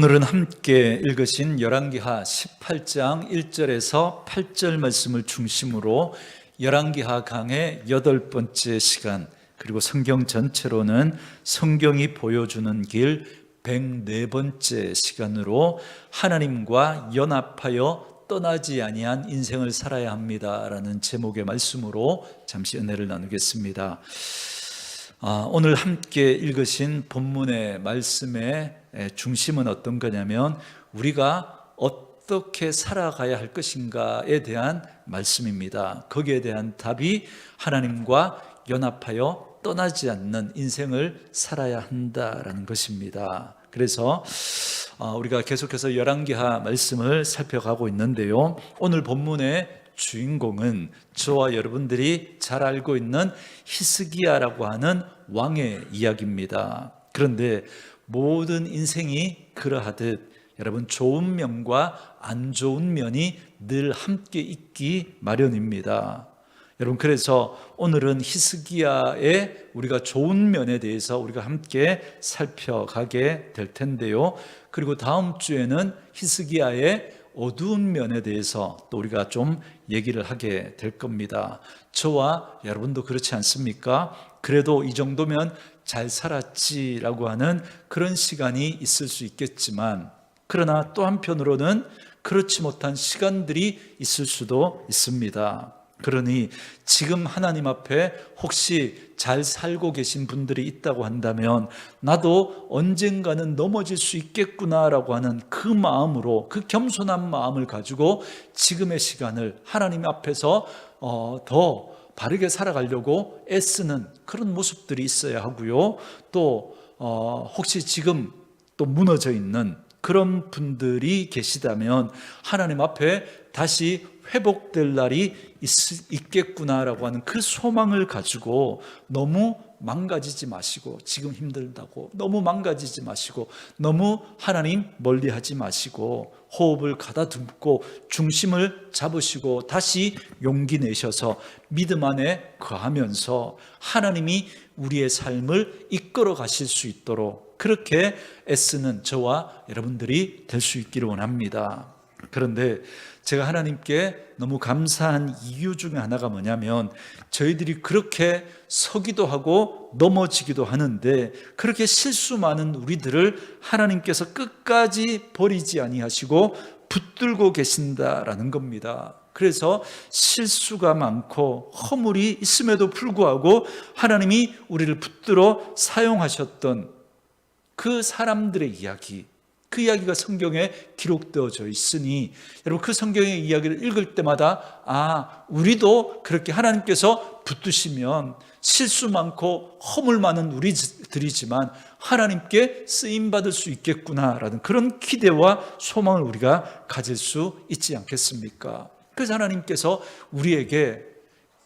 오늘은 함께 읽으신 열왕기하 18장 1절에서 8절 말씀을 중심으로 열왕기하 강의 8번째 시간, 그리고 성경 전체로는 성경이 보여주는 길 104번째 시간으로 하나님과 연합하여 떠나지 아니한 인생을 살아야 합니다라는 제목의 말씀으로 잠시 은혜를 나누겠습니다. 오늘 함께 읽으신 본문의 말씀의 중심은 어떤 거냐면 우리가 어떻게 살아가야 할 것인가에 대한 말씀입니다. 거기에 대한 답이 하나님과 연합하여 떠나지 않는 인생을 살아야 한다라는 것입니다. 그래서 우리가 계속해서 열왕기하 말씀을 살펴가고 있는데요, 오늘 본문의 주인공은 저와 여러분들이 잘 알고 있는 히스기야라고 하는 왕의 이야기입니다. 그런데 모든 인생이 그러하듯 여러분, 좋은 면과 안 좋은 면이 늘 함께 있기 마련입니다. 여러분, 그래서 오늘은 히스기야의 우리가 좋은 면에 대해서 우리가 함께 살펴가게 될 텐데요, 그리고 다음 주에는 히스기야의 어두운 면에 대해서 또 우리가 좀 얘기를 하게 될 겁니다. 저와 여러분도 그렇지 않습니까? 그래도 이 정도면 잘 살았지라고 하는 그런 시간이 있을 수 있겠지만, 그러나 또 한편으로는 그렇지 못한 시간들이 있을 수도 있습니다. 그러니 지금 하나님 앞에 혹시 잘 살고 계신 분들이 있다고 한다면 나도 언젠가는 넘어질 수 있겠구나라고 하는 그 마음으로, 그 겸손한 마음을 가지고 지금의 시간을 하나님 앞에서 더 바르게 살아가려고 애쓰는 그런 모습들이 있어야 하고요, 또 혹시 지금 또 무너져 있는 그런 분들이 계시다면 하나님 앞에 다시 회복될 날이 있겠구나라고 하는 그 소망을 가지고 너무 망가지지 마시고, 지금 힘들다고 너무 망가지지 마시고, 너무 하나님 멀리하지 마시고 호흡을 가다듬고 중심을 잡으시고 다시 용기 내셔서 믿음 안에 거하면서 하나님이 우리의 삶을 이끌어 가실 수 있도록 그렇게 애쓰는 저와 여러분들이 될 수 있기를 원합니다. 그런데 제가 하나님께 너무 감사한 이유 중에 하나가 뭐냐면, 저희들이 그렇게 서기도 하고 넘어지기도 하는데 그렇게 실수 많은 우리들을 하나님께서 끝까지 버리지 아니하시고 붙들고 계신다라는 겁니다. 그래서 실수가 많고 허물이 있음에도 불구하고 하나님이 우리를 붙들어 사용하셨던 그 사람들의 이야기, 그 이야기가 성경에 기록되어져 있으니 여러분, 그 성경의 이야기를 읽을 때마다 우리도 그렇게 하나님께서 붙드시면 실수 많고 허물 많은 우리들이지만 하나님께 쓰임받을 수 있겠구나라는 그런 기대와 소망을 우리가 가질 수 있지 않겠습니까? 그래서 하나님께서 우리에게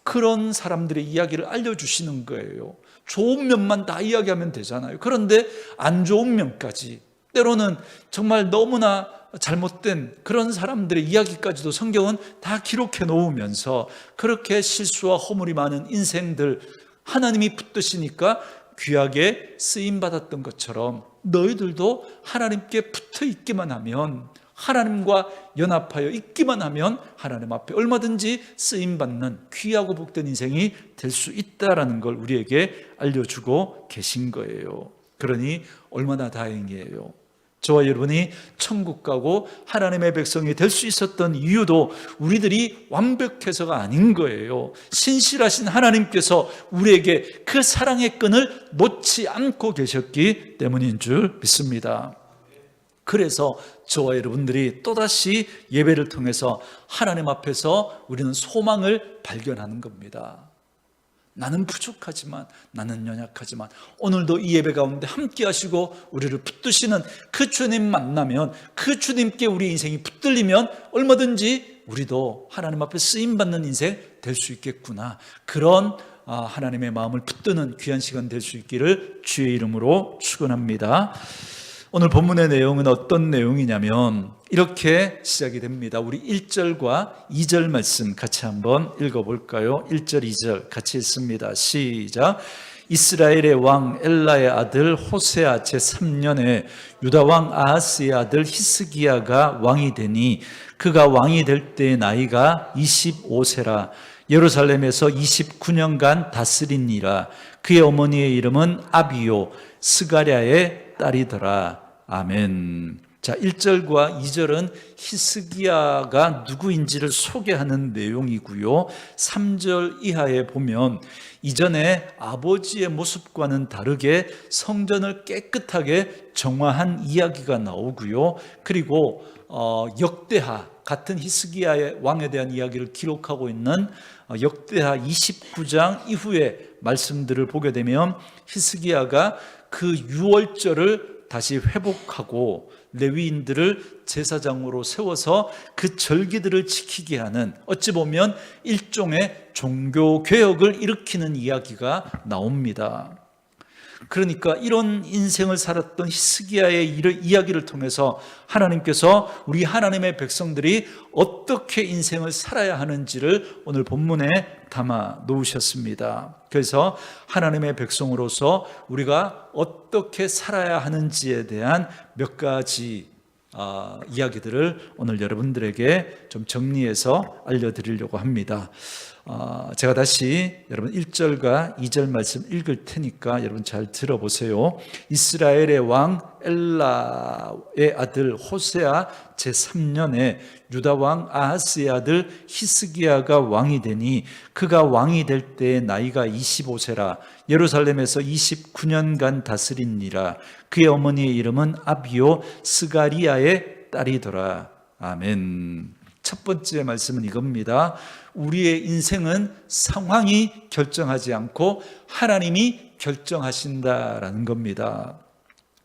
그런 사람들의 이야기를 알려주시는 거예요. 좋은 면만 다 이야기하면 되잖아요. 그런데 안 좋은 면까지, 때로는 정말 너무나 잘못된 그런 사람들의 이야기까지도 성경은 다 기록해 놓으면서 그렇게 실수와 허물이 많은 인생들 하나님이 붙드시니까 귀하게 쓰임받았던 것처럼 너희들도 하나님께 붙어 있기만 하면, 하나님과 연합하여 있기만 하면 하나님 앞에 얼마든지 쓰임받는 귀하고 복된 인생이 될 수 있다라는 걸 우리에게 알려주고 계신 거예요. 그러니 얼마나 다행이에요. 저와 여러분이 천국 가고 하나님의 백성이 될 수 있었던 이유도 우리들이 완벽해서가 아닌 거예요. 신실하신 하나님께서 우리에게 그 사랑의 끈을 놓지 않고 계셨기 때문인 줄 믿습니다. 그래서 저와 여러분들이 또다시 예배를 통해서 하나님 앞에서 우리는 소망을 발견하는 겁니다. 나는 부족하지만, 나는 연약하지만 오늘도 이 예배 가운데 함께 하시고 우리를 붙드시는 그 주님 만나면, 그 주님께 우리 인생이 붙들리면 얼마든지 우리도 하나님 앞에 쓰임받는 인생 될 수 있겠구나, 그런 하나님의 마음을 붙드는 귀한 시간 될 수 있기를 주의 이름으로 축원합니다. 오늘 본문의 내용은 어떤 내용이냐면 이렇게 시작이 됩니다. 우리 1절과 2절 말씀 같이 한번 읽어볼까요? 1절, 2절 같이 읽습니다. 시작. 이스라엘의 왕 엘라의 아들 호세아 제3년에 유다 왕 아하스의 아들 히스기야가 왕이 되니 그가 왕이 될 때의 나이가 25세라. 예루살렘에서 29년간 다스리니라. 그의 어머니의 이름은 아비요 스가랴의 딸이더라. 아멘. 자, 1절과 2절은 히스기야가 누구인지를 소개하는 내용이고요. 3절 이하에 보면 이전에 아버지의 모습과는 다르게 성전을 깨끗하게 정화한 이야기가 나오고요. 그리고 역대하, 같은 히스기야의 왕에 대한 이야기를 기록하고 있는 역대하 29장 이후의 말씀들을 보게 되면 히스기야가 그 유월절을 다시 회복하고 레위인들을 제사장으로 세워서 그 절기들을 지키게 하는, 어찌 보면 일종의 종교개혁을 일으키는 이야기가 나옵니다. 그러니까 이런 인생을 살았던 히스기야의 이야기를 통해서 하나님께서 우리 하나님의 백성들이 어떻게 인생을 살아야 하는지를 오늘 본문에 담아 놓으셨습니다. 그래서 하나님의 백성으로서 우리가 어떻게 살아야 하는지에 대한 몇 가지 이야기들을 오늘 여러분들에게 좀 정리해서 알려드리려고 합니다. 제가 다시 여러분 1절과 2절 말씀 읽을 테니까 여러분 잘 들어보세요. 이스라엘의 왕 엘라의 아들 호세아 제3년에 유다 왕 아하스의 아들 히스기야가 왕이 되니 그가 왕이 될 때의 나이가 25세라. 예루살렘에서 29년간 다스리니라. 그의 어머니의 이름은 아비요 스가리야의 딸이더라. 아멘. 첫 번째 말씀은 이겁니다. 우리의 인생은 상황이 결정하지 않고 하나님이 결정하신다라는 겁니다.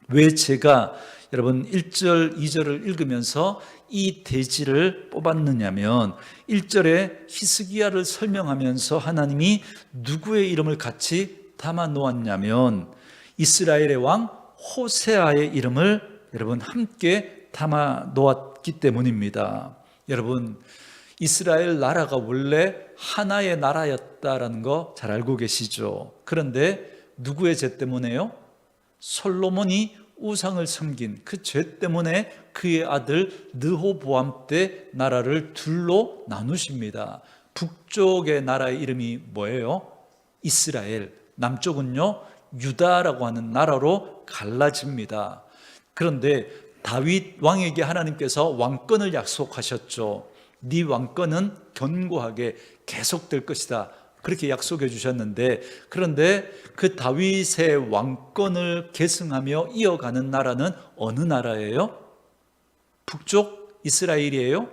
왜 제가 여러분 1절, 2절을 읽으면서 이 대지를 뽑았느냐면 1절에 히스기야를 설명하면서 하나님이 누구의 이름을 같이 담아 놓았냐면 이스라엘의 왕 호세아의 이름을 여러분 함께 담아 놓았기 때문입니다. 여러분, 이스라엘 나라가 원래 하나의 나라였다라는 거 잘 알고 계시죠? 그런데 누구의 죄 때문에요? 솔로몬이 우상을 섬긴 그 죄 때문에 그의 아들 르호보암 때 나라를 둘로 나누십니다. 북쪽의 나라의 이름이 뭐예요? 이스라엘. 남쪽은요, 유다라고 하는 나라로 갈라집니다. 그런데 다윗 왕에게 하나님께서 왕권을 약속하셨죠. 네 왕권은 견고하게 계속될 것이다. 그렇게 약속해 주셨는데, 그런데 그 다윗의 왕권을 계승하며 이어가는 나라는 어느 나라예요? 북쪽 이스라엘이에요?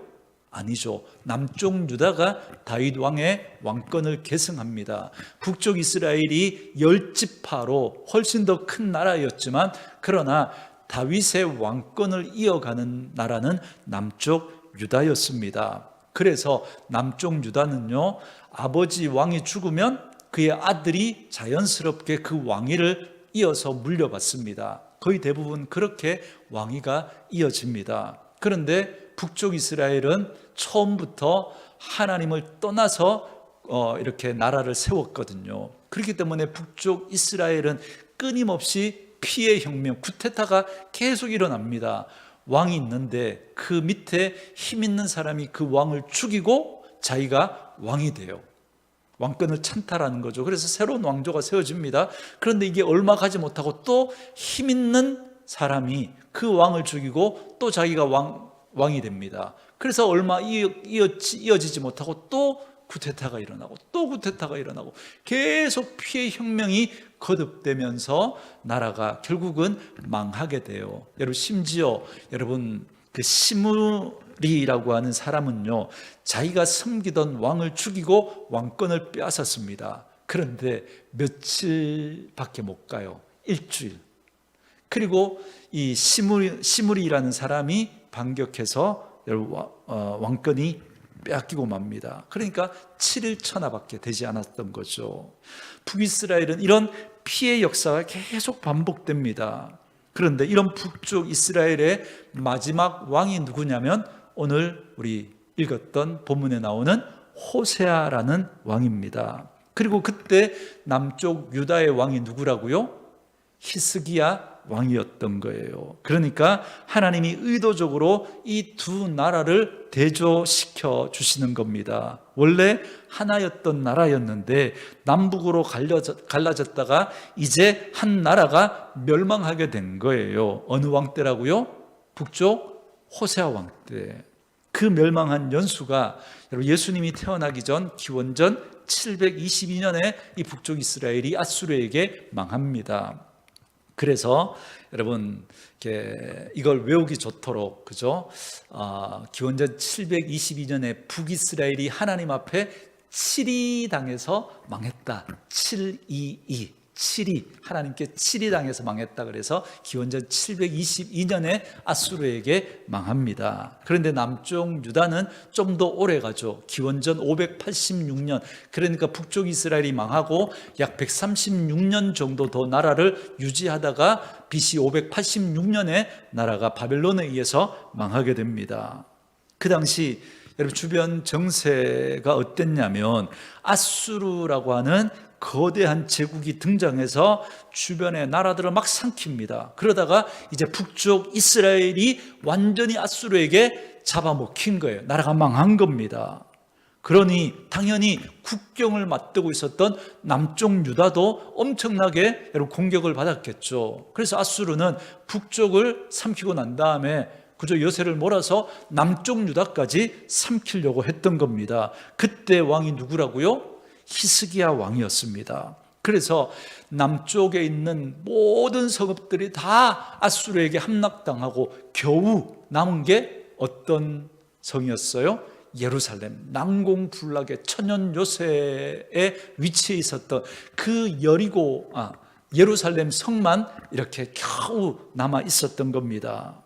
아니죠. 남쪽 유다가 다윗 왕의 왕권을 계승합니다. 북쪽 이스라엘이 10지파로 훨씬 더 큰 나라였지만, 그러나 다윗의 왕권을 이어가는 나라는 남쪽 유다였습니다. 그래서 남쪽 유다는요, 아버지 왕이 죽으면 그의 아들이 자연스럽게 그 왕위를 이어서 물려받습니다. 거의 대부분 그렇게 왕위가 이어집니다. 그런데 북쪽 이스라엘은 처음부터 하나님을 떠나서 이렇게 나라를 세웠거든요. 그렇기 때문에 북쪽 이스라엘은 끊임없이 피해 혁명, 쿠데타가 계속 일어납니다. 왕이 있는데 그 밑에 힘 있는 사람이 그 왕을 죽이고 자기가 왕이 돼요. 왕권을 찬탈하는 거죠. 그래서 새로운 왕조가 세워집니다. 그런데 이게 얼마 가지 못하고 또 힘 있는 사람이 그 왕을 죽이고 또 자기가 왕이 됩니다. 그래서 얼마 이어지지 못하고 또 쿠데타가 일어나고 또 쿠데타가 일어나고 계속 피해 혁명이 거듭되면서 나라가 결국은 망하게 돼요. 여러분, 심지어 여러분 그 시므리라고 하는 사람은요, 자기가 섬기던 왕을 죽이고 왕권을 빼앗았습니다. 그런데 며칠밖에 못 가요. 일주일. 그리고 이 시므리라는 사람이 반격해서 왕권이 빼앗기고 맙니다. 그러니까 7일 천하밖에 되지 않았던 거죠. 북이스라엘은 이런 피해 역사가 계속 반복됩니다. 그런데 이런 북쪽 이스라엘의 마지막 왕이 누구냐면 오늘 우리 읽었던 본문에 나오는 호세아라는 왕입니다. 그리고 그때 남쪽 유다의 왕이 누구라고요? 히스기야 왕이었던 거예요. 그러니까 하나님이 의도적으로 이 두 나라를 대조시켜 주시는 겁니다. 원래 하나였던 나라였는데 남북으로 갈라졌다가 이제 한 나라가 멸망하게 된 거예요. 어느 왕 때라고요? 북쪽 호세아 왕 때. 그 멸망한 연수가 여러분 예수님이 태어나기 전 기원전 722년에 이 북쪽 이스라엘이 아수르에게 망합니다. 그래서 여러분 이걸 외우기 좋도록 그죠? 기원전 722년에 북이스라엘이 하나님 앞에 7위 당해서 망했다. 722 7위 하나님께 7위 당해서 망했다. 그래서 기원전 722년에 아수르에게 망합니다. 그런데 남쪽 유다는 좀 더 오래 가죠. 기원전 586년 그러니까 북쪽 이스라엘이 망하고 약 136년 정도 더 나라를 유지하다가 BC 586년에 나라가 바벨론에 의해서 망하게 됩니다. 그 당시 여러분 주변 정세가 어땠냐면 아수르라고 하는 거대한 제국이 등장해서 주변의 나라들을 막 삼킵니다. 그러다가 이제 북쪽 이스라엘이 완전히 아수르에게 잡아먹힌 거예요. 나라가 망한 겁니다. 그러니 당연히 국경을 맞대고 있었던 남쪽 유다도 엄청나게 공격을 받았겠죠. 그래서 아수르는 북쪽을 삼키고 난 다음에 그저 여세를 몰아서 남쪽 유다까지 삼키려고 했던 겁니다. 그때 왕이 누구라고요? 히스기야 왕이었습니다. 그래서 남쪽에 있는 모든 성읍들이 다 아수르에게 함락당하고 겨우 남은 게 어떤 성이었어요? 예루살렘, 난공불락의 천연 요새에 위치해 있었던 그 예루살렘 성만 이렇게 겨우 남아 있었던 겁니다.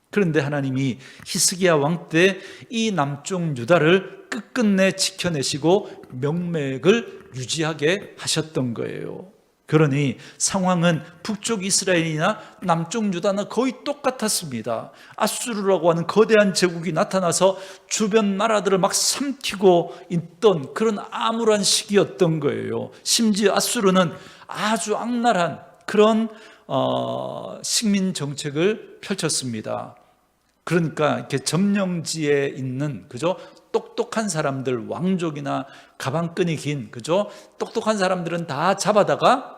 그런데 하나님이 히스기야 왕 때 이 남쪽 유다를 끝끝내 지켜내시고 명맥을 유지하게 하셨던 거예요. 그러니 상황은 북쪽 이스라엘이나 남쪽 유다는 거의 똑같았습니다. 아수르라고 하는 거대한 제국이 나타나서 주변 나라들을 막 삼키고 있던 그런 암울한 시기였던 거예요. 심지어 아수르는 아주 악랄한 그런 식민 정책을 펼쳤습니다. 그러니까 이렇게 점령지에 있는 그죠? 똑똑한 사람들, 왕족이나 가방끈이 긴 그죠? 똑똑한 사람들은 다 잡아다가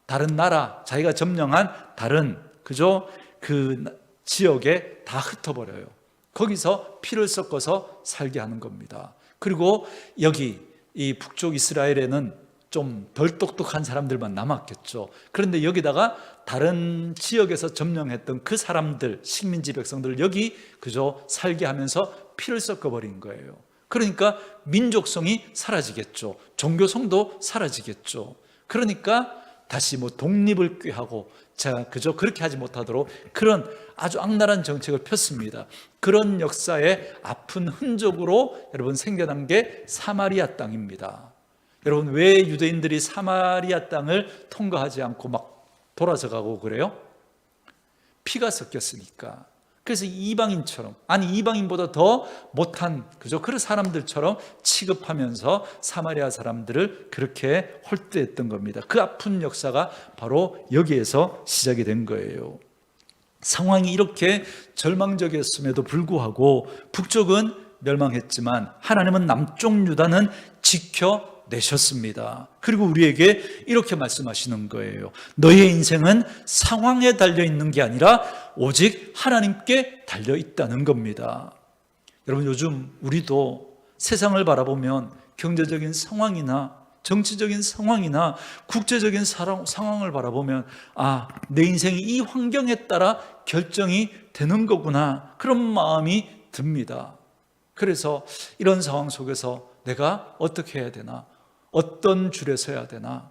다른 나라, 자기가 점령한 다른 그죠? 그 지역에 다 흩어버려요. 거기서 피를 섞어서 살게 하는 겁니다. 그리고 여기 이 북쪽 이스라엘에는 좀 덜 똑똑한 사람들만 남았겠죠. 그런데 여기다가 다른 지역에서 점령했던 그 사람들, 식민지 백성들을 여기 그저 살게 하면서 피를 섞어버린 거예요. 그러니까 민족성이 사라지겠죠. 종교성도 사라지겠죠. 그러니까 다시 독립을 꾀하고 그저 그렇게 하지 못하도록 그런 아주 악랄한 정책을 폈습니다. 그런 역사의 아픈 흔적으로 여러분 생겨난 게 사마리아 땅입니다. 여러분 왜 유대인들이 사마리아 땅을 통과하지 않고 막 돌아서 가고 그래요? 피가 섞였으니까. 그래서 이방인처럼, 아니 이방인보다 더 못한 그런 사람들처럼 취급하면서 사마리아 사람들을 그렇게 홀대했던 겁니다. 그 아픈 역사가 바로 여기에서 시작이 된 거예요. 상황이 이렇게 절망적이었음에도 불구하고 북쪽은 멸망했지만 하나님은 남쪽 유다는 지켜내셨습니다. 그리고 우리에게 이렇게 말씀하시는 거예요. 너의 인생은 상황에 달려있는 게 아니라 오직 하나님께 달려있다는 겁니다. 여러분 요즘 우리도 세상을 바라보면 경제적인 상황이나 정치적인 상황이나 국제적인 상황을 바라보면 내 인생이 이 환경에 따라 결정이 되는 거구나 그런 마음이 듭니다. 그래서 이런 상황 속에서 내가 어떻게 해야 되나? 어떤 줄에 서야 되나?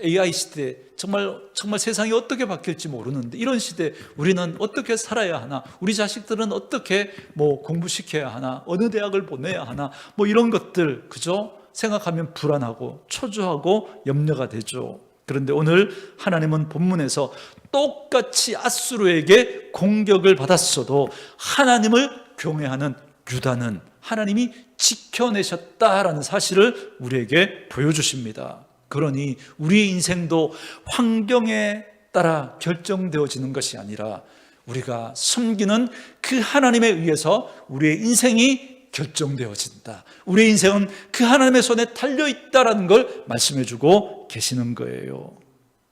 AI 시대 정말 세상이 어떻게 바뀔지 모르는데 이런 시대 우리는 어떻게 살아야 하나? 우리 자식들은 어떻게 공부시켜야 하나? 어느 대학을 보내야 하나? 이런 것들 그죠? 생각하면 불안하고 초조하고 염려가 되죠. 그런데 오늘 하나님은 본문에서 똑같이 아수르에게 공격을 받았어도 하나님을 경외하는 유다는 하나님이 지켜내셨다라는 사실을 우리에게 보여주십니다. 그러니 우리의 인생도 환경에 따라 결정되어지는 것이 아니라 우리가 섬기는 그 하나님에 의해서 우리의 인생이 결정되어진다. 우리의 인생은 그 하나님의 손에 달려있다라는 걸 말씀해주고 계시는 거예요.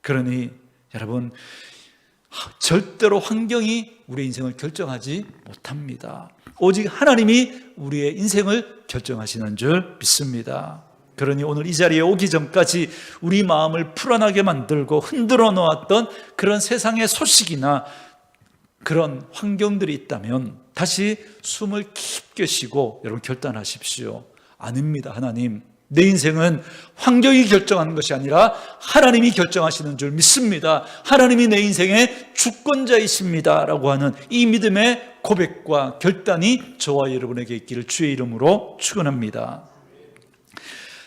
그러니 여러분, 절대로 환경이 우리의 인생을 결정하지 못합니다. 오직 하나님이 우리의 인생을 결정하시는 줄 믿습니다. 그러니 오늘 이 자리에 오기 전까지 우리 마음을 불안하게 만들고 흔들어 놓았던 그런 세상의 소식이나 그런 환경들이 있다면 다시 숨을 깊게 쉬고 여러분 결단하십시오. 아닙니다. 하나님, 내 인생은 환경이 결정하는 것이 아니라 하나님이 결정하시는 줄 믿습니다. 하나님이 내 인생의 주권자이십니다 라고 하는 이 믿음의 고백과 결단이 저와 여러분에게 있기를 주의 이름으로 축원합니다.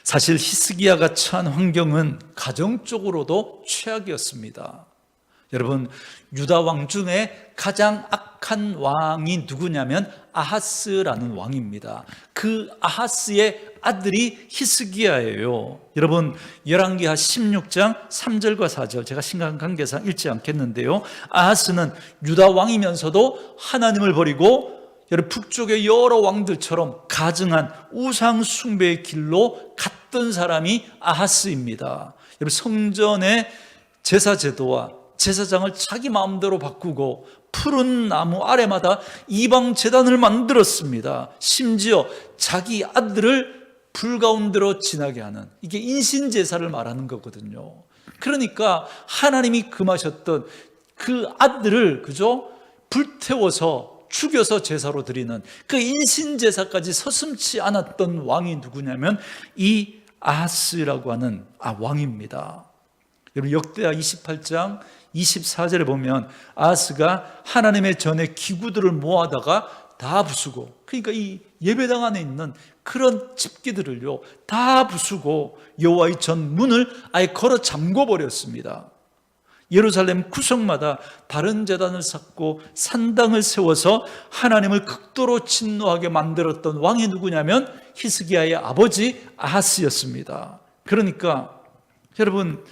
사실 히스기야가 처한 환경은 가정적으로도 최악이었습니다. 여러분, 유다 왕 중에 가장 악한 왕이 누구냐면 아하스라는 왕입니다. 그 아하스의 아들이 히스기야예요. 여러분, 열왕기하 16장 3절과 4절 제가 시간 관계상 읽지 않겠는데요, 아하스는 유다 왕이면서도 하나님을 버리고 여러분 북쪽의 여러 왕들처럼 가증한 우상 숭배의 길로 갔던 사람이 아하스입니다. 여러분, 성전의 제사 제도와 제사장을 자기 마음대로 바꾸고 푸른 나무 아래마다 이방 제단을 만들었습니다. 심지어 자기 아들을 불 가운데로 지나게 하는, 이게 인신제사를 말하는 거거든요. 그러니까 하나님이 금하셨던 그 아들을 불태워서 죽여서 제사로 드리는 그 인신제사까지 서슴지 않았던 왕이 누구냐면 이 아하스라고 하는 왕입니다. 여러분, 역대하 28장 24절에 보면 아하스가 하나님의 전에 기구들을 모아다가 다 부수고, 그러니까 이 예배당 안에 있는 그런 집기들을요 다 부수고 여호와의 전 문을 아예 걸어 잠궈 버렸습니다. 예루살렘 구석마다 다른 제단을 쌓고 산당을 세워서 하나님을 극도로 진노하게 만들었던 왕이 누구냐면 히스기야의 아버지 아하스였습니다. 그러니까 여러분,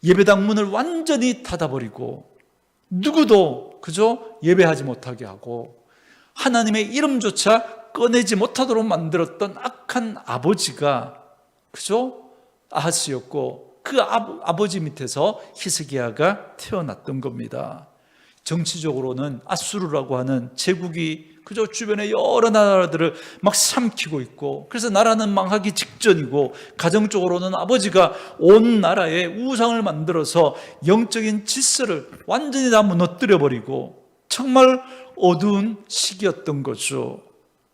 예배당 문을 완전히 닫아버리고 누구도 예배하지 못하게 하고 하나님의 이름조차 꺼내지 못하도록 만들었던 악한 아버지가 아하스였고, 그 아버지 밑에서 히스기야가 태어났던 겁니다. 정치적으로는 아수르라고 하는 제국이 주변의 여러 나라들을 막 삼키고 있고, 그래서 나라는 망하기 직전이고, 가정적으로는 아버지가 온 나라에 우상을 만들어서 영적인 질서를 완전히 다 무너뜨려 버리고 정말 어두운 시기였던 거죠.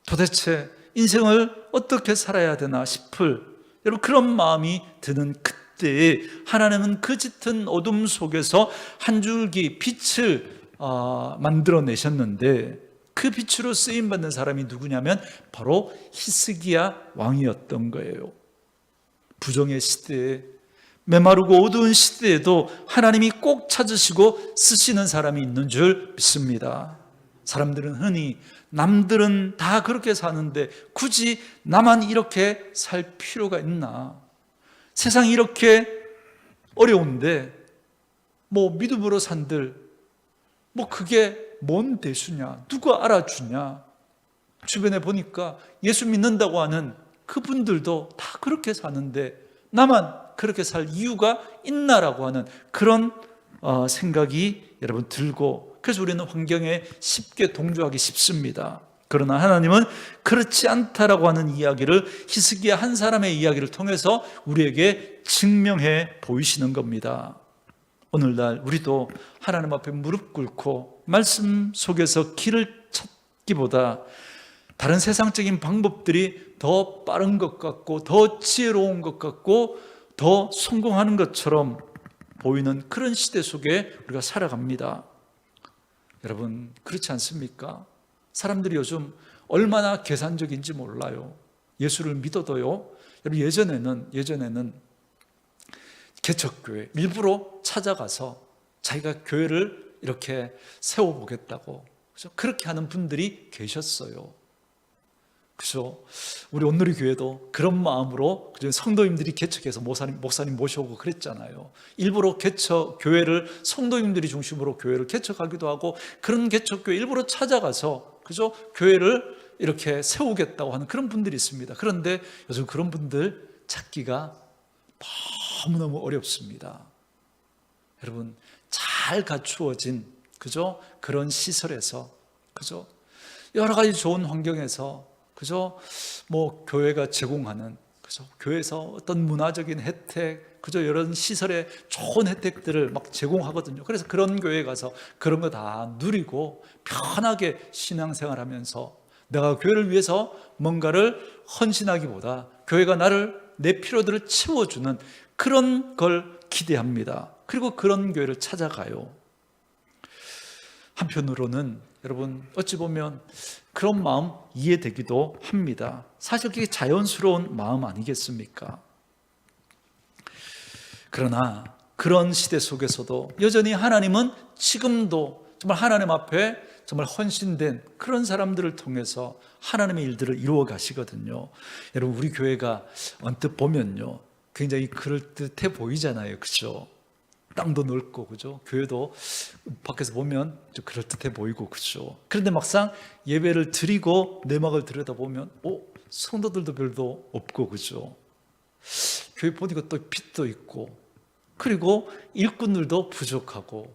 도대체 인생을 어떻게 살아야 되나 싶을 여러분 그런 마음이 드는 그때에 하나님은 그 짙은 어둠 속에서 한 줄기 빛을 만들어내셨는데, 그 빛으로 쓰임받는 사람이 누구냐면 바로 히스기야 왕이었던 거예요. 부정의 시대에, 메마르고 어두운 시대에도 하나님이 꼭 찾으시고 쓰시는 사람이 있는 줄 믿습니다. 사람들은 흔히 남들은 다 그렇게 사는데 굳이 나만 이렇게 살 필요가 있나? 세상이 이렇게 어려운데 믿음으로 산들 그게 뭔 대수냐? 누가 알아주냐? 주변에 보니까 예수 믿는다고 하는 그분들도 다 그렇게 사는데 나만 그렇게 살 이유가 있나라고 하는 그런 생각이 여러분 들고, 그래서 우리는 환경에 쉽게 동조하기 쉽습니다. 그러나 하나님은 그렇지 않다라고 하는 이야기를 히스기야 한 사람의 이야기를 통해서 우리에게 증명해 보이시는 겁니다. 오늘날 우리도 하나님 앞에 무릎 꿇고 말씀 속에서 길을 찾기보다 다른 세상적인 방법들이 더 빠른 것 같고 더 지혜로운 것 같고 더 성공하는 것처럼 보이는 그런 시대 속에 우리가 살아갑니다. 여러분, 그렇지 않습니까? 사람들이 요즘 얼마나 계산적인지 몰라요. 예수를 믿어도요, 여러분 예전에는 개척교회 일부러 찾아가서 자기가 교회를 이렇게 세워보겠다고 그렇게 하는 분들이 계셨어요. 그죠? 우리 온누리 교회도 그런 마음으로 성도님들이 개척해서 목사님 모셔오고 그랬잖아요. 일부러 교회를 성도님들이 중심으로 교회를 개척하기도 하고, 그런 개척교회 일부러 찾아가서, 그죠? 교회를 이렇게 세우겠다고 하는 그런 분들이 있습니다. 그런데 요즘 그런 분들 찾기가 너무너무 어렵습니다. 여러분, 잘 갖추어진, 그죠? 그런 시설에서, 그죠? 여러 가지 좋은 환경에서, 그죠? 교회가 제공하는, 그죠? 교회에서 어떤 문화적인 혜택, 그죠? 이런 시설의 좋은 혜택들을 막 제공하거든요. 그래서 그런 교회에 가서 그런 거 다 누리고 편하게 신앙생활하면서 내가 교회를 위해서 뭔가를 헌신하기보다 교회가 내 필요들을 채워주는 그런 걸 기대합니다. 그리고 그런 교회를 찾아가요. 한편으로는 여러분, 어찌 보면 그런 마음 이해되기도 합니다. 사실 그게 자연스러운 마음 아니겠습니까? 그러나 그런 시대 속에서도 여전히 하나님은 지금도 정말 하나님 앞에 정말 헌신된 그런 사람들을 통해서 하나님의 일들을 이루어 가시거든요. 여러분, 우리 교회가 언뜻 보면요, 굉장히 그럴듯해 보이잖아요. 그죠? 땅도 넓고, 그죠? 교회도 밖에서 보면 좀 그럴듯해 보이고, 그죠? 그런데 막상 예배를 드리고 내막을 들여다보면 성도들도 별로 없고, 그죠? 교회 보니까 또 빚도 있고, 그리고 일꾼들도 부족하고,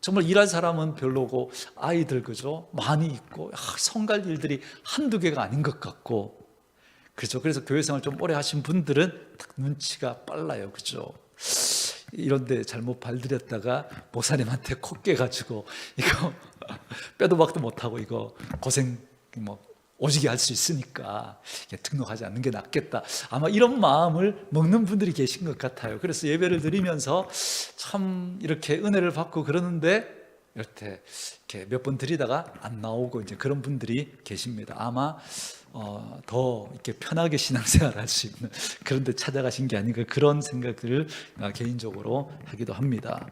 정말 일할 사람은 별로고, 아이들, 그죠? 많이 있고, 성갈 일들이 한두 개가 아닌 것 같고, 그죠? 그래서 교회 생활 좀 오래 하신 분들은 딱 눈치가 빨라요. 그죠? 이런데 잘못 발들였다가 목사님한테 코 깨가지고 이거 빼도 박도 못하고 이거 고생 오지게 할 수 있으니까 등록하지 않는 게 낫겠다, 아마 이런 마음을 먹는 분들이 계신 것 같아요. 그래서 예배를 드리면서 참 이렇게 은혜를 받고 그러는데 이렇게 몇 번 드리다가 안 나오고 이제 그런 분들이 계십니다. 아마 더 이렇게 편하게 신앙생활 할 수 있는 그런 데 찾아가신 게 아닌가, 그런 생각들을 개인적으로 하기도 합니다.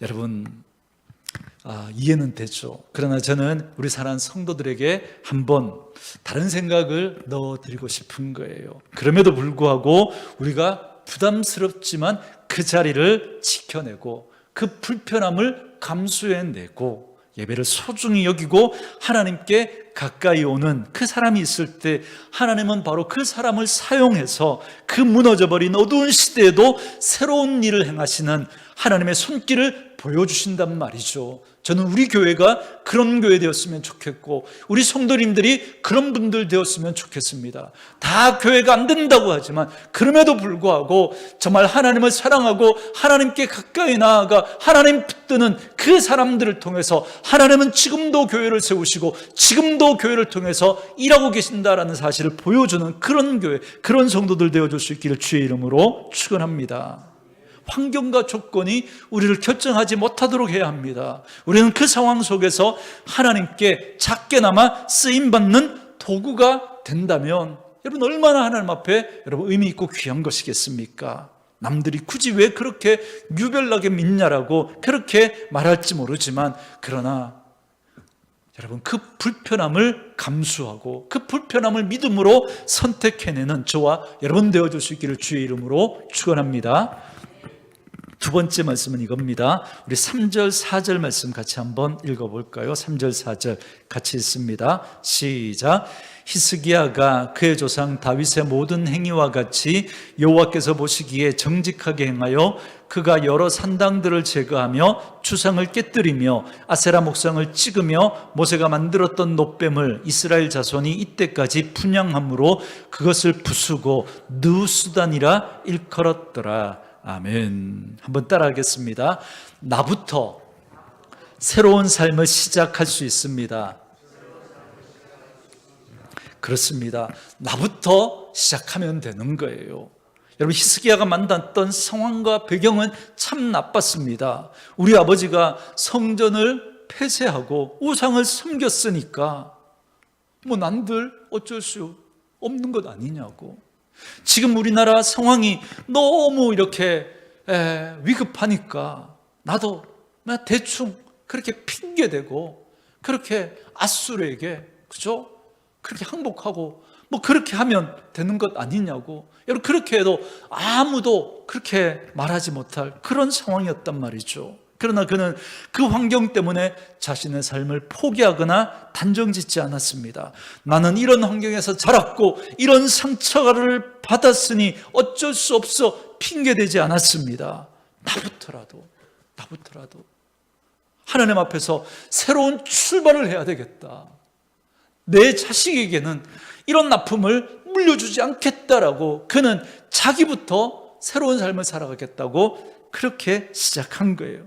여러분, 이해는 되죠. 그러나 저는 우리 사랑하는 성도들에게 한번 다른 생각을 넣어드리고 싶은 거예요. 그럼에도 불구하고 우리가 부담스럽지만 그 자리를 지켜내고 그 불편함을 감수해내고 예배를 소중히 여기고 하나님께 가까이 오는 그 사람이 있을 때 하나님은 바로 그 사람을 사용해서 그 무너져버린 어두운 시대에도 새로운 일을 행하시는 하나님의 손길을 보여주신단 말이죠. 저는 우리 교회가 그런 교회 되었으면 좋겠고 우리 성도님들이 그런 분들 되었으면 좋겠습니다. 다 교회가 안 된다고 하지만 그럼에도 불구하고 정말 하나님을 사랑하고 하나님께 가까이 나아가 하나님 붙드는 그 사람들을 통해서 하나님은 지금도 교회를 세우시고 지금도 교회를 통해서 일하고 계신다라는 사실을 보여주는 그런 교회, 그런 성도들 되어줄 수 있기를 주의 이름으로 축원합니다. 환경과 조건이 우리를 결정하지 못하도록 해야 합니다. 우리는 그 상황 속에서 하나님께 작게나마 쓰임받는 도구가 된다면 여러분 얼마나 하나님 앞에 여러분 의미 있고 귀한 것이겠습니까? 남들이 굳이 왜 그렇게 유별나게 믿냐라고 그렇게 말할지 모르지만 그러나 여러분 그 불편함을 감수하고 그 불편함을 믿음으로 선택해내는 저와 여러분 되어줄 수 있기를 주의 이름으로 축원합니다. 두 번째 말씀은 이겁니다. 우리 3절 4절 말씀 같이 한번 읽어볼까요? 3절 4절 같이 읽습니다. 시작. 히스기야가 그의 조상 다윗의 모든 행위와 같이 여호와께서 보시기에 정직하게 행하여 그가 여러 산당들을 제거하며 주상을 깨뜨리며 아세라 목상을 찍으며 모세가 만들었던 놋뱀을 이스라엘 자손이 이때까지 분향함으로 그것을 부수고 느수단이라 일컬었더라. 아멘. 한번 따라하겠습니다. 나부터 새로운 삶을 시작할 수 있습니다. 그렇습니다. 나부터 시작하면 되는 거예요. 여러분 히스기야가 만났던 상황과 배경은 참 나빴습니다. 우리 아버지가 성전을 폐쇄하고 우상을 섬겼으니까 난들 어쩔 수 없는 것 아니냐고. 지금 우리나라 상황이 너무 이렇게 위급하니까 나도 대충 그렇게 핑계대고 그렇게 앗수르에게 그죠? 그렇게 항복하고 뭐 그렇게 하면 되는 것 아니냐고. 여러분, 그렇게 해도 아무도 그렇게 말하지 못할 그런 상황이었단 말이죠. 그러나 그는 그 환경 때문에 자신의 삶을 포기하거나 단정짓지 않았습니다. 나는 이런 환경에서 자랐고 이런 상처를 받았으니 어쩔 수 없어 핑계대지 않았습니다. 나부터라도 하나님 앞에서 새로운 출발을 해야 되겠다. 내 자식에게는 이런 아픔을 물려주지 않겠다라고 그는 자기부터 새로운 삶을 살아가겠다고 그렇게 시작한 거예요.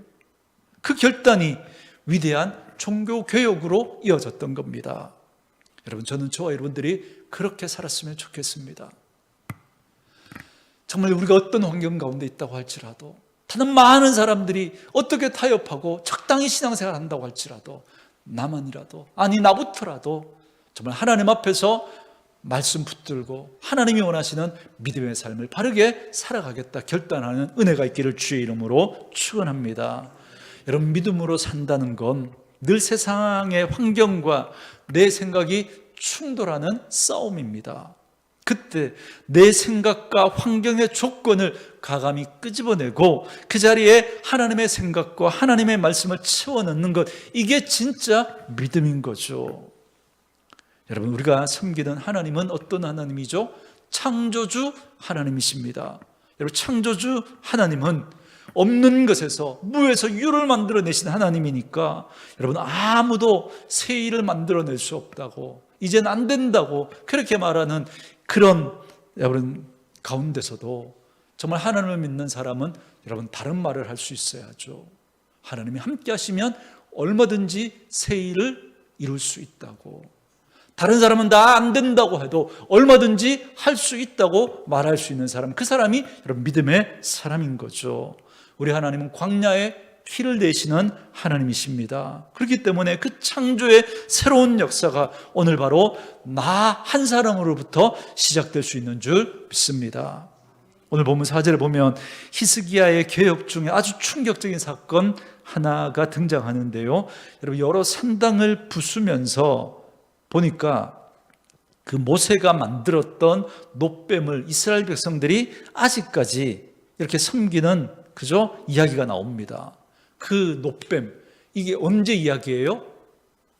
그 결단이 위대한 종교개혁으로 이어졌던 겁니다. 여러분, 저는 저와 여러분들이 그렇게 살았으면 좋겠습니다. 정말 우리가 어떤 환경 가운데 있다고 할지라도, 다른 많은 사람들이 어떻게 타협하고 적당히 신앙생활 한다고 할지라도, 나만이라도, 아니 나부터라도 정말 하나님 앞에서 말씀 붙들고 하나님이 원하시는 믿음의 삶을 바르게 살아가겠다 결단하는 은혜가 있기를 주의 이름으로 축원합니다. 여러분, 믿음으로 산다는 건 늘 세상의 환경과 내 생각이 충돌하는 싸움입니다. 그때 내 생각과 환경의 조건을 가감히 끄집어내고 그 자리에 하나님의 생각과 하나님의 말씀을 채워넣는 것, 이게 진짜 믿음인 거죠. 여러분, 우리가 섬기는 하나님은 어떤 하나님이죠? 창조주 하나님이십니다. 여러분, 창조주 하나님은 없는 것에서, 무에서 유를 만들어내신 하나님이니까 여러분, 아무도 새 일을 만들어낼 수 없다고, 이젠 안 된다고 그렇게 말하는 그런 여러분 가운데서도 정말 하나님을 믿는 사람은 여러분 다른 말을 할 수 있어야죠. 하나님이 함께 하시면 얼마든지 새 일을 이룰 수 있다고, 다른 사람은 다 안 된다고 해도 얼마든지 할 수 있다고 말할 수 있는 사람, 그 사람이 여러분 믿음의 사람인 거죠. 우리 하나님은 광야에 피를 내시는 하나님이십니다. 그렇기 때문에 그 창조의 새로운 역사가 오늘 바로 나 한 사람으로부터 시작될 수 있는 줄 믿습니다. 오늘 본문 4절에 보면 히스기야의 개혁 중에 아주 충격적인 사건 하나가 등장하는데요. 여러분, 여러 산당을 부수면서 보니까 그 모세가 만들었던 놋뱀을 이스라엘 백성들이 아직까지 이렇게 섬기는 그죠? 이야기가 나옵니다. 그 놋뱀, 이게 언제 이야기예요?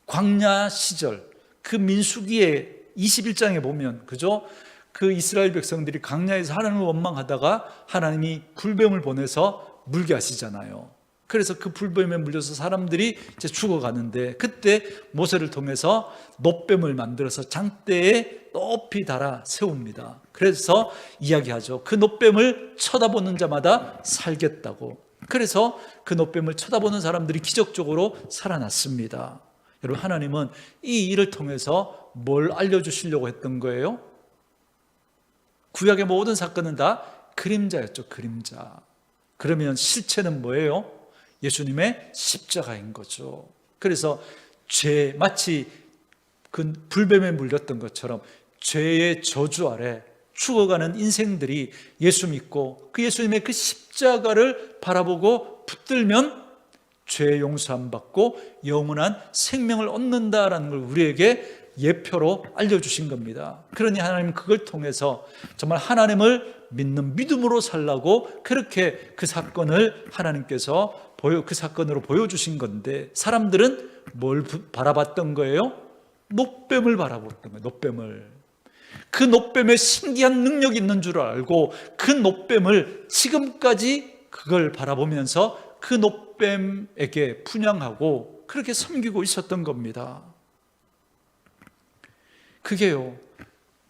광야 시절, 그 민수기의 21장에 보면 그죠? 그 이스라엘 백성들이 광야에서 하나님을 원망하다가 하나님이 불뱀을 보내서 물게 하시잖아요. 그래서 그 불뱀에 물려서 사람들이 이제 죽어가는데, 그때 모세를 통해서 놋뱀을 만들어서 장대에 높이 달아 세웁니다. 그래서 이야기하죠. 그 놋뱀을 쳐다보는 자마다 살겠다고. 그래서 그 놋뱀을 쳐다보는 사람들이 기적적으로 살아났습니다. 여러분, 하나님은 이 일을 통해서 뭘 알려주시려고 했던 거예요? 구약의 모든 사건은 다 그림자였죠. 그림자. 그러면 실체는 뭐예요? 예수님의 십자가인 거죠. 그래서 죄, 마치 그 불뱀에 물렸던 것처럼 죄의 저주 아래 죽어가는 인생들이 예수 믿고 그 예수님의 그 십자가를 바라보고 붙들면 죄 용서함 받고 영원한 생명을 얻는다라는 걸 우리에게 예표로 알려주신 겁니다. 그러니 하나님은 그걸 통해서 정말 하나님을 믿는 믿음으로 살라고 그렇게 그 사건을 하나님께서 그 사건으로 보여주신 건데, 사람들은 뭘 바라봤던 거예요? 놋뱀을 바라봤던 거예요. 놋뱀을. 그 놋뱀에 신기한 능력이 있는 줄 알고 그 놋뱀을 지금까지 그걸 바라보면서 그 놋뱀에게 분향하고 그렇게 섬기고 있었던 겁니다. 그게요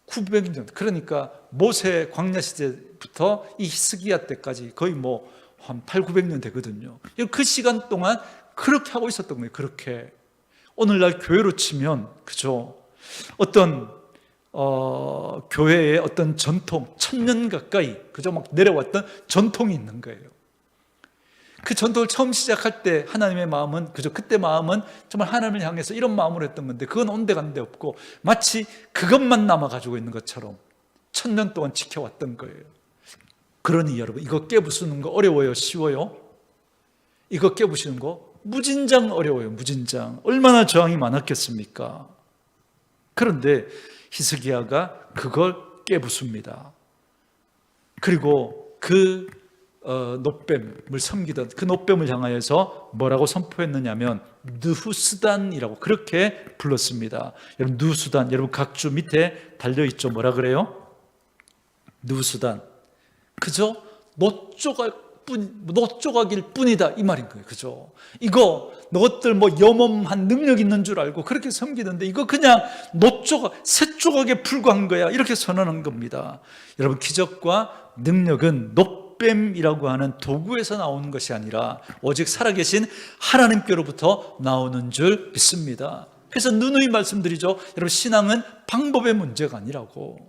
900년, 그러니까 모세 광야 시대부터 이 히스기야 때까지 거의 뭐 한 800~900년 되거든요. 그 시간 동안 그렇게 하고 있었던 거예요. 그렇게 오늘날 교회로 치면 그죠, 어떤 교회의 어떤 전통, 1000년 가까이 그죠, 막 내려왔던 전통이 있는 거예요. 그 전통을 처음 시작할 때 하나님의 마음은 그죠, 그때 마음은 정말 하나님을 향해서 이런 마음으로 했던 건데, 그건 온데간데 없고 마치 그것만 남아가지고 있는 것처럼 1000년 동안 지켜왔던 거예요. 그러니 여러분, 이거 깨부수는 거 어려워요? 쉬워요? 이거 깨부시는 거 무진장 어려워요. 무진장. 얼마나 저항이 많았겠습니까? 그런데 히스기야가 그걸 깨부숩니다. 그리고 그 놋뱀을 섬기던 그 놋뱀을 향하여서 뭐라고 선포했느냐면 느후스단이라고 그렇게 불렀습니다. 여러분, 느후스단, 여러분 각주 밑에 달려있죠. 뭐라 그래요? 느후스단, 그저 놋조각일 뿐이다, 이 말인 거예요. 그죠? 이거 너것들 뭐 염엄한 능력 있는 줄 알고 그렇게 섬기는데 이거 그냥 놋조각, 쇳조각에 불과한 거야, 이렇게 선언한 겁니다. 여러분, 기적과 능력은 놋뱀이라고 하는 도구에서 나오는 것이 아니라 오직 살아계신 하나님께로부터 나오는 줄 믿습니다. 그래서 누누이 말씀드리죠. 여러분, 신앙은 방법의 문제가 아니라고.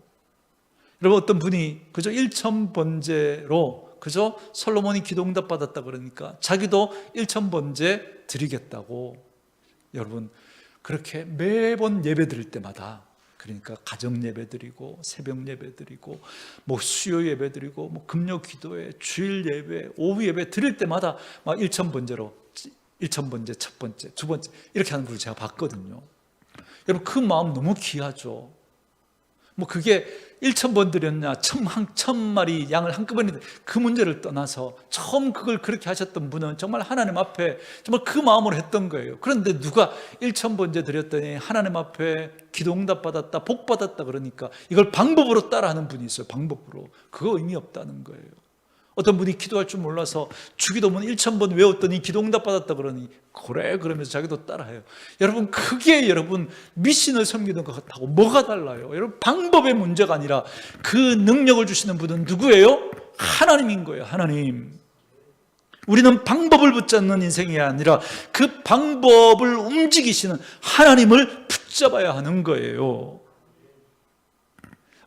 여러분, 어떤 분이 그저 일천번제로 그저 솔로몬이 기도응답 받았다 그러니까 자기도 일천번제 드리겠다고. 여러분, 그렇게 매번 예배 드릴 때마다, 그러니까 가정 예배 드리고 새벽 예배 드리고 뭐 수요 예배 드리고 뭐 금요 기도회, 주일 예배, 오후 예배 드릴 때마다 막 일천번제로, 일천번제 첫 번째, 두 번째 이렇게 하는 걸 제가 봤거든요. 여러분, 그 마음 너무 귀하죠. 뭐 그게 1,000번 드렸냐, 1,000마리 양을 한꺼번에, 그 문제를 떠나서 처음 그걸 그렇게 하셨던 분은 정말 하나님 앞에 정말 그 마음으로 했던 거예요. 그런데 누가 1,000번째 드렸더니 하나님 앞에 기도응답 받았다, 복 받았다 그러니까 이걸 방법으로 따라하는 분이 있어요. 방법으로. 그거 의미 없다는 거예요. 어떤 분이 기도할 줄 몰라서 주기도문 1,000번 외웠더니 기도응답 받았다 그러니 그래 그러면서 자기도 따라해요. 여러분, 그게 여러분 미신을 섬기는 것 같다고 뭐가 달라요? 여러분, 방법의 문제가 아니라 그 능력을 주시는 분은 누구예요? 하나님인 거예요. 하나님. 우리는 방법을 붙잡는 인생이 아니라 그 방법을 움직이시는 하나님을 붙잡아야 하는 거예요.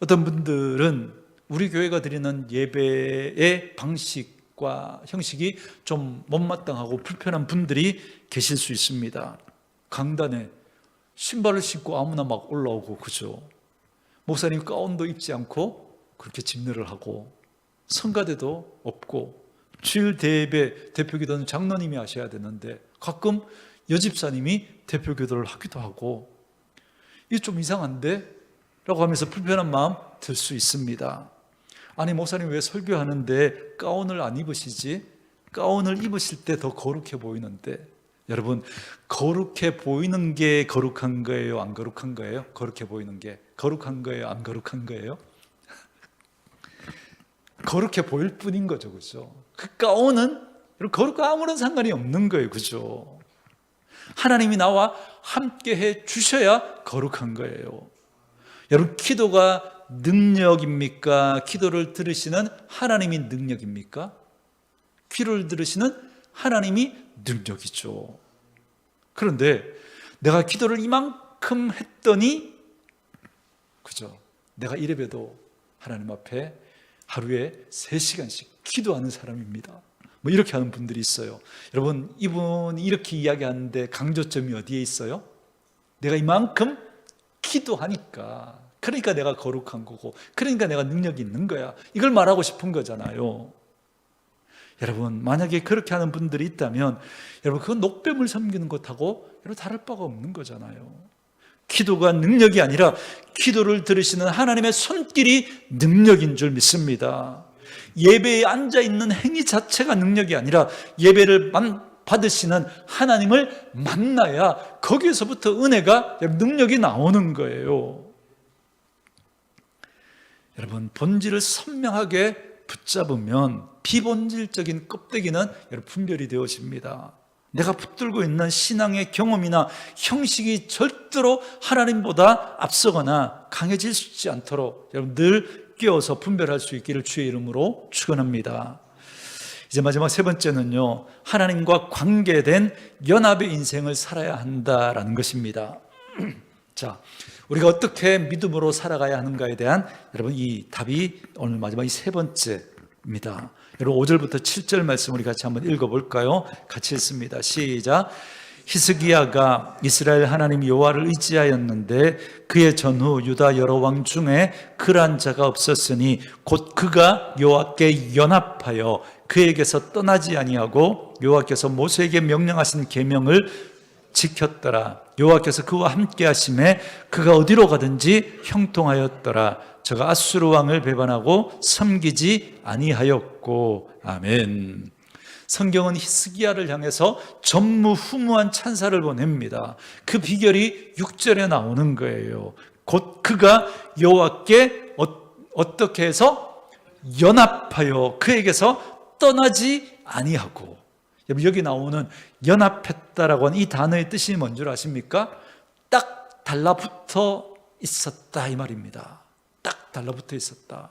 어떤 분들은 우리 교회가 드리는 예배의 방식과 형식이 좀 못마땅하고 불편한 분들이 계실 수 있습니다. 강단에 신발을 신고 아무나 막 올라오고, 그죠? 목사님 가운도 입지 않고 그렇게 집례를 하고, 성가대도 없고, 주일 대예배 대표기도는 장로님이 하셔야 되는데 가끔 여집사님이 대표기도를 하기도 하고, 이게 좀 이상한데? 라고 하면서 불편한 마음 들 수 있습니다. 아니, 목사님 왜 설교하는데 가운을 안 입으시지? 가운을 입으실 때 더 거룩해 보이는데. 여러분, 거룩해 보이는 게 거룩한 거예요? 안 거룩한 거예요? 거룩해 보이는 게 거룩한 거예요? 안 거룩한 거예요? 거룩해 보일 뿐인 거죠. 그죠? 그 가운은 거룩과 아무런 상관이 없는 거예요. 그죠? 하나님이 나와 함께 해 주셔야 거룩한 거예요. 여러분, 기도가 능력입니까? 기도를 들으시는 하나님이 능력입니까? 기도를 들으시는 하나님이 능력이죠. 그런데 내가 기도를 이만큼 했더니, 그죠? 내가 이래봬도 하나님 앞에 하루에 3시간씩 기도하는 사람입니다. 뭐 이렇게 하는 분들이 있어요. 여러분, 이분이 이렇게 이야기하는데 강조점이 어디에 있어요? 내가 이만큼 기도하니까, 그러니까 내가 거룩한 거고, 그러니까 내가 능력이 있는 거야, 이걸 말하고 싶은 거잖아요. 여러분, 만약에 그렇게 하는 분들이 있다면 여러분, 그건 놋뱀을 섬기는 것하고 여러분 다를 바가 없는 거잖아요. 기도가 능력이 아니라 기도를 들으시는 하나님의 손길이 능력인 줄 믿습니다. 예배에 앉아있는 행위 자체가 능력이 아니라 예배를 받으시는 하나님을 만나야 거기에서부터 은혜가, 능력이 나오는 거예요. 여러분, 본질을 선명하게 붙잡으면 비본질적인 껍데기는 여러분 분별이 되어집니다. 내가 붙들고 있는 신앙의 경험이나 형식이 절대로 하나님보다 앞서거나 강해지지 않도록 여러분 늘 깨어서 분별할 수 있기를 주의 이름으로 축원합니다. 이제 마지막 3번째는요, 하나님과 관계된 연합의 인생을 살아야 한다라는 것입니다. 자, 우리가 어떻게 믿음으로 살아가야 하는가에 대한 여러분 이 답이 오늘 마지막 이 3번째입니다. 여러분 5절부터 7절 말씀 우리 같이 한번 읽어볼까요? 같이 읽습니다. 시작. 히스기야가 이스라엘 하나님 여호와를 의지하였는데 그의 전후 유다 여러 왕 중에 그러한 자가 없었으니 곧 그가 여호와께 연합하여 그에게서 떠나지 아니하고 여호와께서 모세에게 명령하신 계명을 지켰더라. 여호와께서 그와 함께 하심에 그가 어디로 가든지 형통하였더라. 저가 아수르 왕을 배반하고 섬기지 아니하였고. 아멘. 성경은 히스기야를 향해서 전무후무한 찬사를 보냅니다. 그 비결이 6절에 나오는 거예요. 곧 그가 여호와께 어떻게 해서 연합하여 그에게서 떠나지 아니하고. 여기 나오는 연합했다라고 하는 이 단어의 뜻이 뭔 줄 아십니까? 딱 달라붙어 있었다 이 말입니다. 딱 달라붙어 있었다.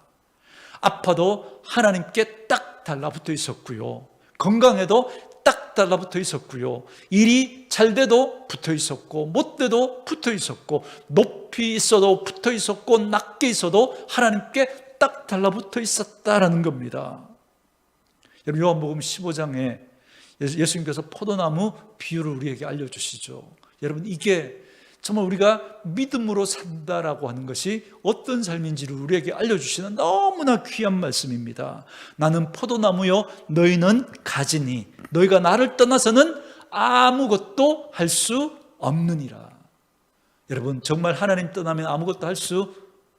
아파도 하나님께 딱 달라붙어 있었고요. 건강해도 딱 달라붙어 있었고요. 일이 잘 돼도 붙어 있었고 못 돼도 붙어 있었고 높이 있어도 붙어 있었고 낮게 있어도 하나님께 딱 달라붙어 있었다라는 겁니다. 여러분 요한복음 15장에 예수님께서 포도나무 비유를 우리에게 알려주시죠. 여러분 이게 정말 우리가 믿음으로 산다라고 하는 것이 어떤 삶인지를 우리에게 알려주시는 너무나 귀한 말씀입니다. 나는 포도나무요 너희는 가지니 너희가 나를 떠나서는 아무것도 할 수 없느니라. 여러분 정말 하나님 떠나면 아무것도 할 수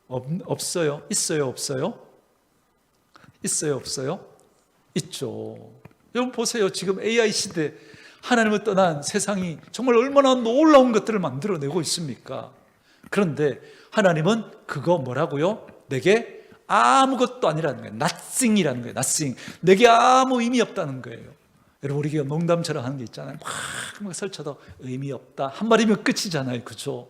없어요? 있어요? 없어요? 있어요? 없어요? 있죠. 여러분 보세요. 지금 AI 시대 하나님을 떠난 세상이 정말 얼마나 놀라운 것들을 만들어내고 있습니까? 그런데 하나님은 그거 뭐라고요? 내게 아무것도 아니라는 거예요. nothing이라는 거예요. nothing. 내게 아무 의미 없다는 거예요. 여러분 우리가 농담처럼 하는 게 있잖아요. 막 설쳐도 의미 없다 한 말이면 끝이잖아요. 그죠?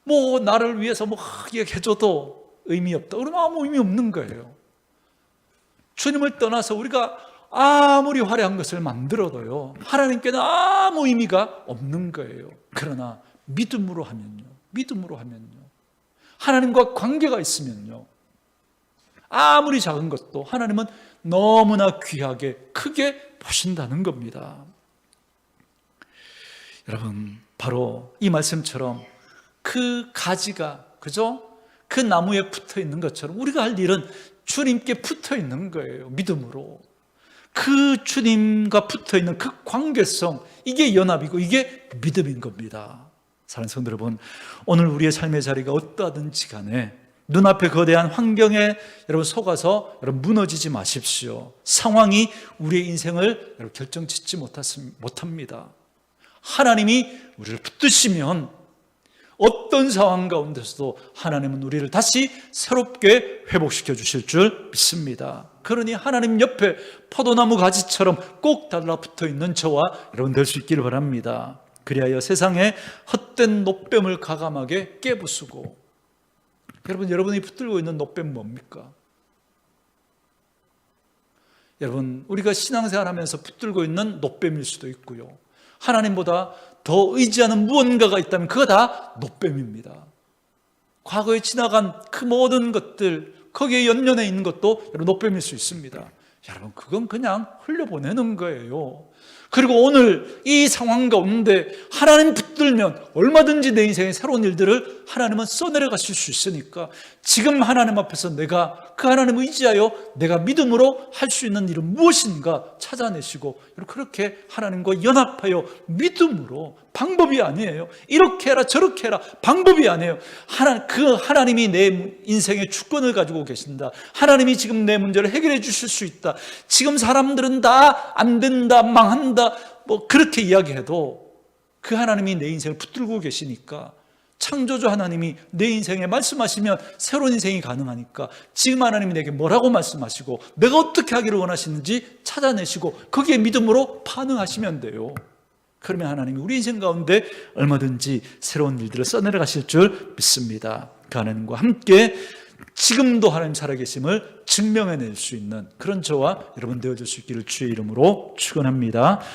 뭐 나를 위해서 뭐 해줘도 의미 없다 그러면 아무 의미 없는 거예요. 주님을 떠나서 우리가 아무리 화려한 것을 만들어도요 하나님께는 아무 의미가 없는 거예요. 그러나 믿음으로 하면요, 하나님과 관계가 있으면요, 아무리 작은 것도 하나님은 너무나 귀하게 크게 보신다는 겁니다. 여러분 바로 이 말씀처럼 그 가지가 그죠? 그 나무에 붙어 있는 것처럼 우리가 할 일은 주님께 붙어 있는 거예요. 믿음으로. 그 주님과 붙어 있는 그 관계성, 이게 연합이고 이게 믿음인 겁니다. 사랑하는 성도 여러분, 오늘 우리의 삶의 자리가 어떠하든지 간에 눈앞에 거대한 환경에 여러분 속아서 여러분 무너지지 마십시오. 상황이 우리의 인생을 여러분 결정짓지 못합니다. 하나님이 우리를 붙드시면 어떤 상황 가운데서도 하나님은 우리를 다시 새롭게 회복시켜 주실 줄 믿습니다. 그러니 하나님 옆에 포도나무 가지처럼 꼭 달라붙어 있는 저와 여러분 될 수 있기를 바랍니다. 그리하여 세상에 헛된 노뱀을 가감하게 깨부수고. 여러분이 붙들고 있는 노뱀 뭡니까? 여러분 우리가 신앙생활하면서 붙들고 있는 노뱀일 수도 있고요, 하나님보다 더 의지하는 무언가가 있다면 그거 다 노뱀입니다. 과거에 지나간 그 모든 것들, 거기에 연연해 있는 것도 여러분 노뱀일 수 있습니다. 여러분 그건 그냥 흘려보내는 거예요. 그리고 오늘 이 상황 가운데 하나님 붙들면 얼마든지 내 인생의 새로운 일들을 하나님은 써내려 가실 수 있으니까 지금 하나님 앞에서 내가 그 하나님을 의지하여 내가 믿음으로 할 수 있는 일은 무엇인가 찾아내시고 그렇게 하나님과 연합하여 믿음으로, 방법이 아니에요. 이렇게 해라 저렇게 해라 방법이 아니에요. 그 하나님이 내 인생의 주권을 가지고 계신다. 하나님이 지금 내 문제를 해결해 주실 수 있다. 지금 사람들은 다 안 된다, 망한다, 뭐 그렇게 이야기해도 그 하나님이 내 인생을 붙들고 계시니까, 창조주 하나님이 내 인생에 말씀하시면 새로운 인생이 가능하니까 지금 하나님이 내게 뭐라고 말씀하시고 내가 어떻게 하기를 원하시는지 찾아내시고 거기에 믿음으로 반응하시면 돼요. 그러면 하나님이 우리 인생 가운데 얼마든지 새로운 일들을 써내려 가실 줄 믿습니다. 그 하나님과 함께 지금도 하나님 살아계심을 증명해낼 수 있는 그런 저와 여러분 되어줄 수 있기를 주의 이름으로 축원합니다.